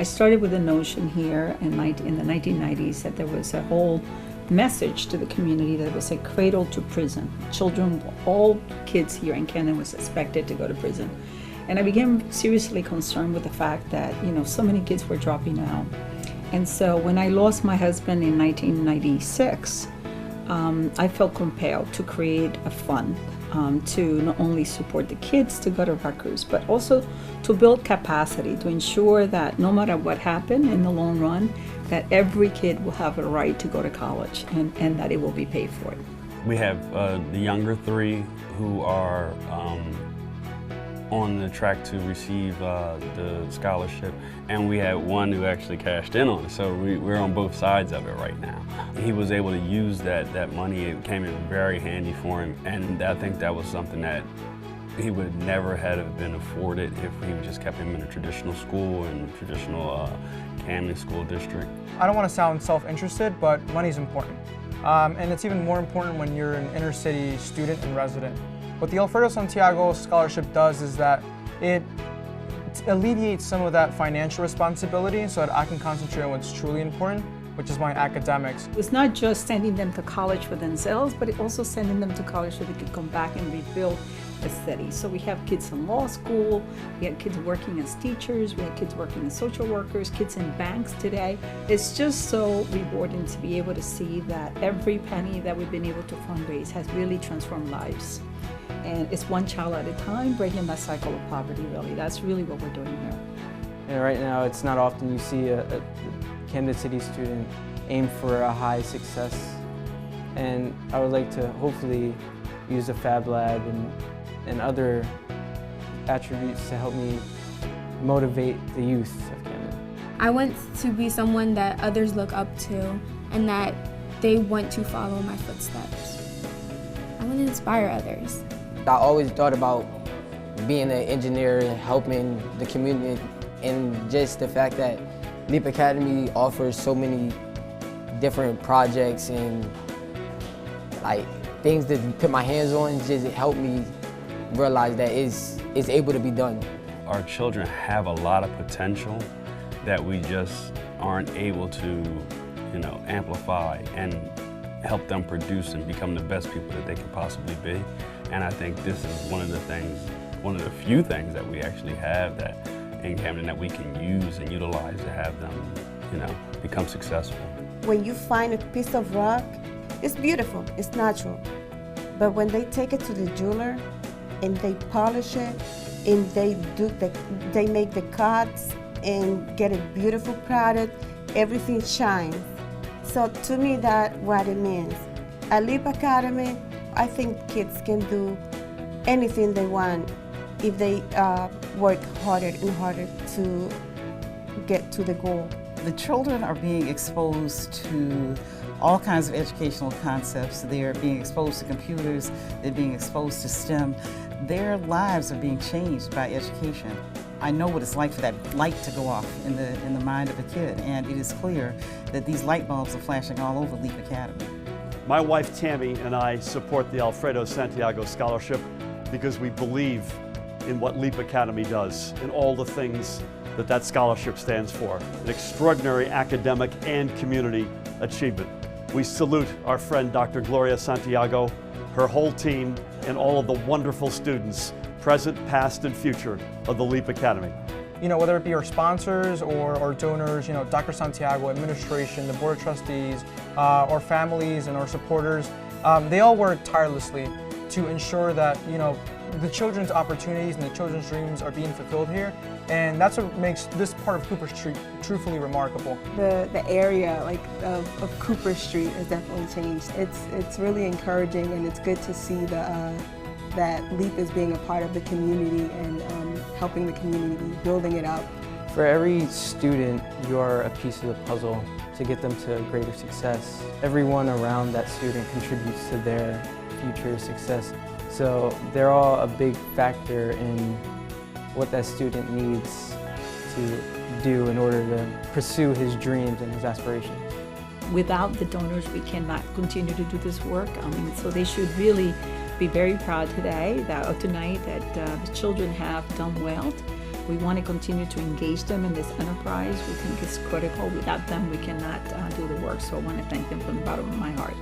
I started with a notion here in the 1990s that there was a whole message to the community that was a cradle to prison. Children, all kids here in Canada was expected to go to prison. And I became seriously concerned with the fact that, so many kids were dropping out. And so when I lost my husband in 1996, I felt compelled to create a fund to not only support the kids to go to Rutgers, but also to build capacity to ensure that no matter what happened in the long run, that every kid will have a right to go to college and that it will be paid for. We have the younger three who are on the track to receive the scholarship, and we had one who actually cashed in on it, so we're on both sides of it right now. He was able to use that money. It came in very handy for him, and I think that was something that he would never have been afforded if we just kept him in a traditional school and traditional Camden School District. I don't want to sound self-interested, but money's important. And it's even more important when you're an inner city student and resident. What the Alfredo Santiago Scholarship does is that it alleviates some of that financial responsibility so that I can concentrate on what's truly important, which is my academics. It's not just sending them to college for themselves, but it's also sending them to college so they can come back and rebuild the city. So we have kids in law school, we have kids working as teachers, we have kids working as social workers, kids in banks today. It's just so rewarding to be able to see that every penny that we've been able to fundraise has really transformed lives. And it's one child at a time, breaking that cycle of poverty, really. That's really what we're doing here. And right now, it's not often you see a Camden City student aim for a high success. And I would like to hopefully use the Fab Lab and other attributes to help me motivate the youth of Camden. I want to be someone that others look up to and that they want to follow my footsteps. I want to inspire others. I always thought about being an engineer and helping the community, and just the fact that Leap Academy offers so many different projects and things to put my hands on just helped me realize that it's able to be done. Our children have a lot of potential that we just aren't able to, amplify and help them produce and become the best people that they can possibly be. And I think this is one of the few things that we actually have that in Camden that we can use and utilize to have them, become successful. When you find a piece of rock, it's beautiful, it's natural. But when they take it to the jeweler and they polish it and they make the cuts and get a beautiful product, everything shines. So to me, that's what it means. At Leap Academy, I think kids can do anything they want if they work harder and harder to get to the goal. The children are being exposed to all kinds of educational concepts. They're being exposed to computers, they're being exposed to STEM. Their lives are being changed by education. I know what it's like for that light to go off in the mind of a kid, and it is clear that these light bulbs are flashing all over Leap Academy. My wife Tammy and I support the Alfredo Santiago Scholarship because we believe in what Leap Academy does and all the things that scholarship stands for, an extraordinary academic and community achievement. We salute our friend Dr. Gloria Santiago, her whole team, and all of the wonderful students, present, past, and future of the Leap Academy. Whether it be our sponsors or donors, Dr. Santiago, administration, the board of trustees, our families and our supporters, they all work tirelessly to ensure that, the children's opportunities and the children's dreams are being fulfilled here. And that's what makes this part of Cooper Street truthfully remarkable. The area of Cooper Street has definitely changed. It's really encouraging, and it's good to see that LEAP is being a part of the community and helping the community, building it up. For every student, you're a piece of the puzzle to get them to greater success. Everyone around that student contributes to their future success. So they're all a big factor in what that student needs to do in order to pursue his dreams and his aspirations. Without the donors, we cannot continue to do this work. So they should really be very proud tonight that the children have done well. We want to continue to engage them in this enterprise. We think it's critical. Without them, we cannot do the work. So I want to thank them from the bottom of my heart.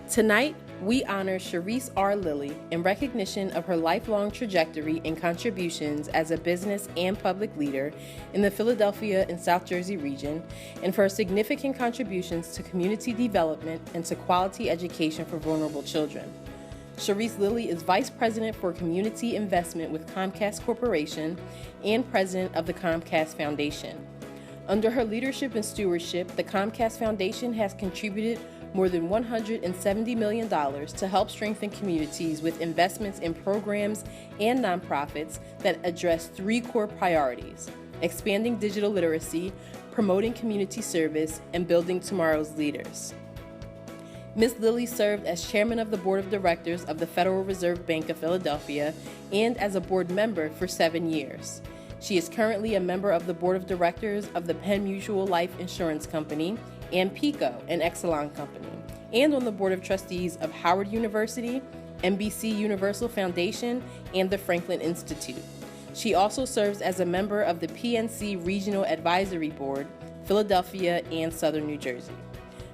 Tonight, we honor Sharice R. Lilly in recognition of her lifelong trajectory and contributions as a business and public leader in the Philadelphia and South Jersey region, and for her significant contributions to community development and to quality education for vulnerable children. Sharice Lilly is Vice President for Community Investment with Comcast Corporation and President of the Comcast Foundation. Under her leadership and stewardship, the Comcast Foundation has contributed more than $170 million to help strengthen communities with investments in programs and nonprofits that address 3 core priorities: expanding digital literacy, promoting community service, and building tomorrow's leaders. Ms. Lilly served as chairman of the board of directors of the Federal Reserve Bank of Philadelphia and as a board member for 7 years. She is currently a member of the board of directors of the Penn Mutual Life Insurance Company and PICO, an Exelon company, and on the board of trustees of Howard University, NBC Universal Foundation, and the Franklin Institute. She also serves as a member of the PNC Regional Advisory Board, Philadelphia and Southern New Jersey.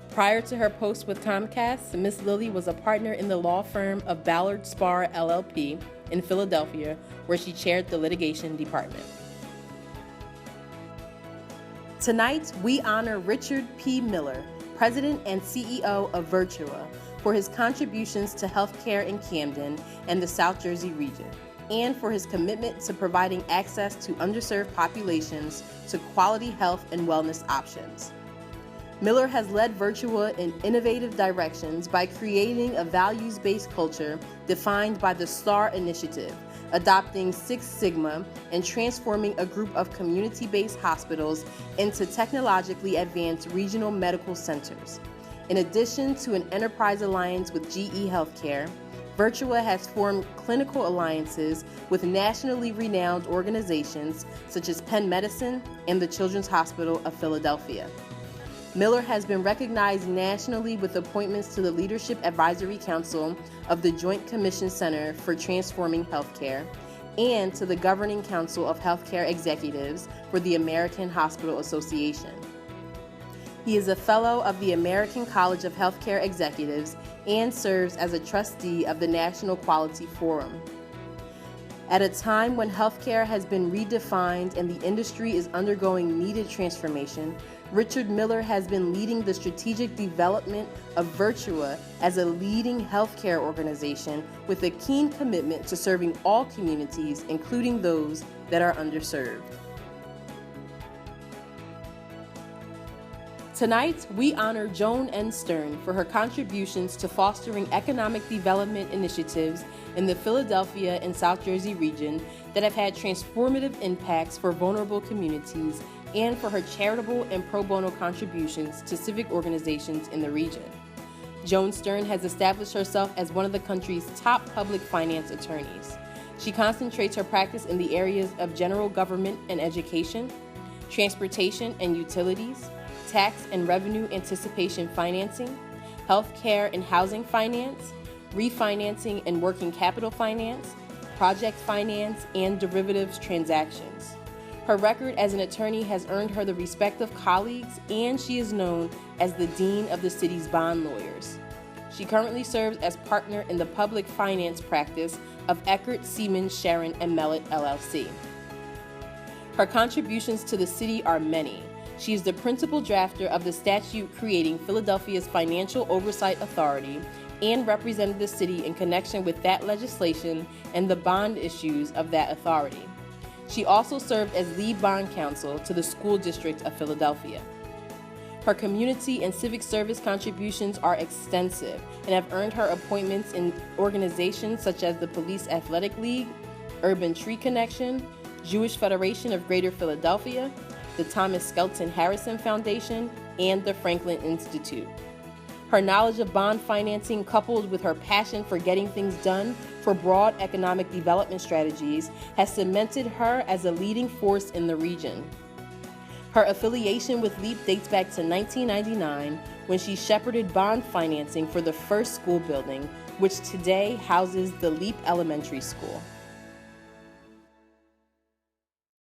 Prior to her post with Comcast, Ms. Lilly was a partner in the law firm of Ballard Spahr LLP in Philadelphia, where she chaired the litigation department. Tonight, we honor Richard P. Miller, President and CEO of Virtua, for his contributions to healthcare in Camden and the South Jersey region, and for his commitment to providing access to underserved populations to quality health and wellness options. Miller has led Virtua in innovative directions by creating a values-based culture defined by the STAR Initiative, adopting Six Sigma, and transforming a group of community-based hospitals into technologically advanced regional medical centers. In addition to an enterprise alliance with GE Healthcare, Virtua has formed clinical alliances with nationally renowned organizations such as Penn Medicine and the Children's Hospital of Philadelphia. Miller has been recognized nationally with appointments to the Leadership Advisory Council of the Joint Commission Center for Transforming Healthcare and to the Governing Council of Healthcare Executives for the American Hospital Association. He is a fellow of the American College of Healthcare Executives and serves as a trustee of the National Quality Forum. At a time when healthcare has been redefined and the industry is undergoing needed transformation, Richard Miller has been leading the strategic development of Virtua as a leading healthcare organization with a keen commitment to serving all communities, including those that are underserved. Tonight, we honor Joan N. Stern for her contributions to fostering economic development initiatives in the Philadelphia and South Jersey region that have had transformative impacts for vulnerable communities, and for her charitable and pro bono contributions to civic organizations in the region. Joan Stern has established herself as one of the country's top public finance attorneys. She concentrates her practice in the areas of general government and education, transportation and utilities, tax and revenue anticipation financing, healthcare and housing finance, refinancing and working capital finance, project finance, and derivatives transactions. Her record as an attorney has earned her the respect of colleagues, and she is known as the Dean of the city's bond lawyers. She currently serves as partner in the public finance practice of Eckert, Seaman, Sharon, and Mellett, LLC. Her contributions to the city are many. She is the principal drafter of the statute creating Philadelphia's Financial Oversight Authority and represented the city in connection with that legislation and the bond issues of that authority. She also served as lead bond counsel to the School District of Philadelphia. Her community and civic service contributions are extensive and have earned her appointments in organizations such as the Police Athletic League, Urban Tree Connection, Jewish Federation of Greater Philadelphia, the Thomas Skelton Harrison Foundation, and the Franklin Institute. Her knowledge of bond financing, coupled with her passion for getting things done for broad economic development strategies, has cemented her as a leading force in the region. Her affiliation with LEAP dates back to 1999, when she shepherded bond financing for the first school building, which today houses the LEAP Elementary School.